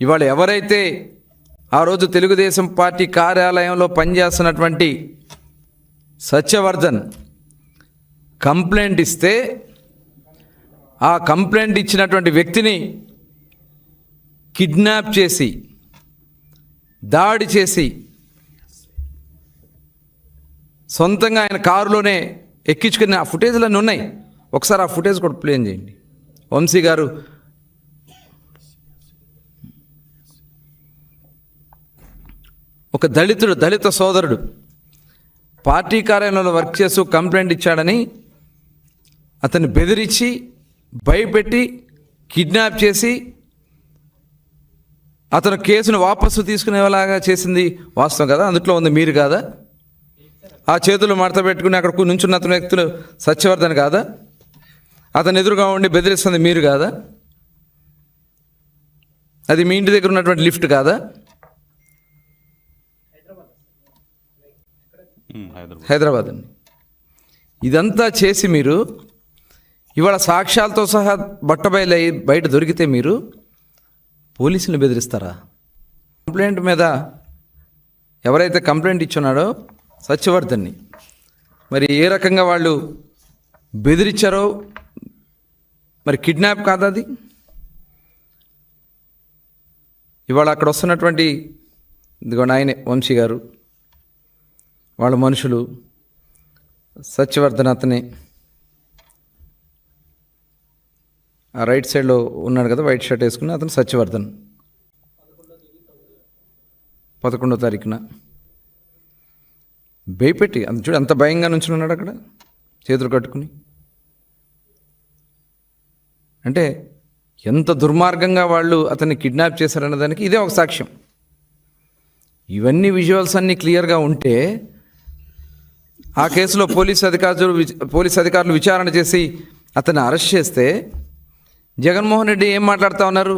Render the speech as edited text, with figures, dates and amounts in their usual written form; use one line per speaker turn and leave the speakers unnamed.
ఇవాళ ఎవరైతే ఆ రోజు తెలుగుదేశం పార్టీ కార్యాలయంలో పనిచేస్తున్నటువంటి సత్యవర్ధన్ కంప్లైంట్ ఇస్తే ఆ కంప్లైంట్ ఇచ్చినటువంటి వ్యక్తిని కిడ్నాప్ చేసి దాడి చేసి సొంతంగా ఆయన కారులోనే ఎక్కించుకుని ఆ ఫుటేజ్లన్నీ ఉన్నాయి. ఒకసారి ఆ ఫుటేజ్ కూడా ప్లే చేయండి. వంశీ గారు ఒక దళిత సోదరుడు పార్టీ కార్యాలయంలో వర్క్ చేస్తూ కంప్లైంట్ ఇచ్చాడని అతన్ని బెదిరించి భయపెట్టి కిడ్నాప్ చేసి అతను కేసును వాపసు తీసుకునేలాగా చేసింది వాస్తవం కదా? అందుట్లో ఉంది మీరు కాదా? ఆ చేతులు మడత పెట్టుకుని అక్కడ నుంచున్న అతని వ్యక్తులు సత్యవర్ధన్ కాదా? అతను ఎదురుగా ఉండి బెదిరిస్తుంది మీరు కాదా? అది మీ ఇంటి దగ్గర ఉన్నటువంటి లిఫ్ట్ కాదా? హైదరాబాద్ అండి. ఇదంతా చేసి మీరు ఇవాళ సాక్ష్యాలతో సహా బట్టబయలై బయట దొరికితే మీరు పోలీసులను బెదిరిస్తారా? కంప్లైంట్ మీద ఎవరైతే కంప్లైంట్ ఇచ్చున్నాడో సత్యవర్ధన్ని మరి ఏ రకంగా వాళ్ళు బెదిరించారో మరి కిడ్నాప్ కాదా అది? ఇవాళ అక్కడ వస్తున్నటువంటి ఇదిగోండి ఆయనే వంశీ గారు, వాళ్ళ మనుషులు, సత్యవర్ధన్ అతనే ఆ రైట్ సైడ్లో ఉన్నాడు కదా, వైట్ షర్ట్ వేసుకుని అతను సత్యవర్ధన్. 11వ తారీఖున భయపెట్టి అంత చూడు అంత భయంగా నుంచి ఉన్నాడు అక్కడ చేతులు కట్టుకుని. అంటే ఎంత దుర్మార్గంగా వాళ్ళు అతన్ని కిడ్నాప్ చేశారన్న దానికి ఇదే ఒక సాక్ష్యం. ఇవన్నీ విజువల్స్ అన్నీ క్లియర్గా ఉంటే ఆ కేసులో పోలీస్ అధికారులు విచారణ చేసి అతన్ని అరెస్ట్ చేస్తే జగన్మోహన్ రెడ్డి ఏం మాట్లాడుతూ ఉన్నారు?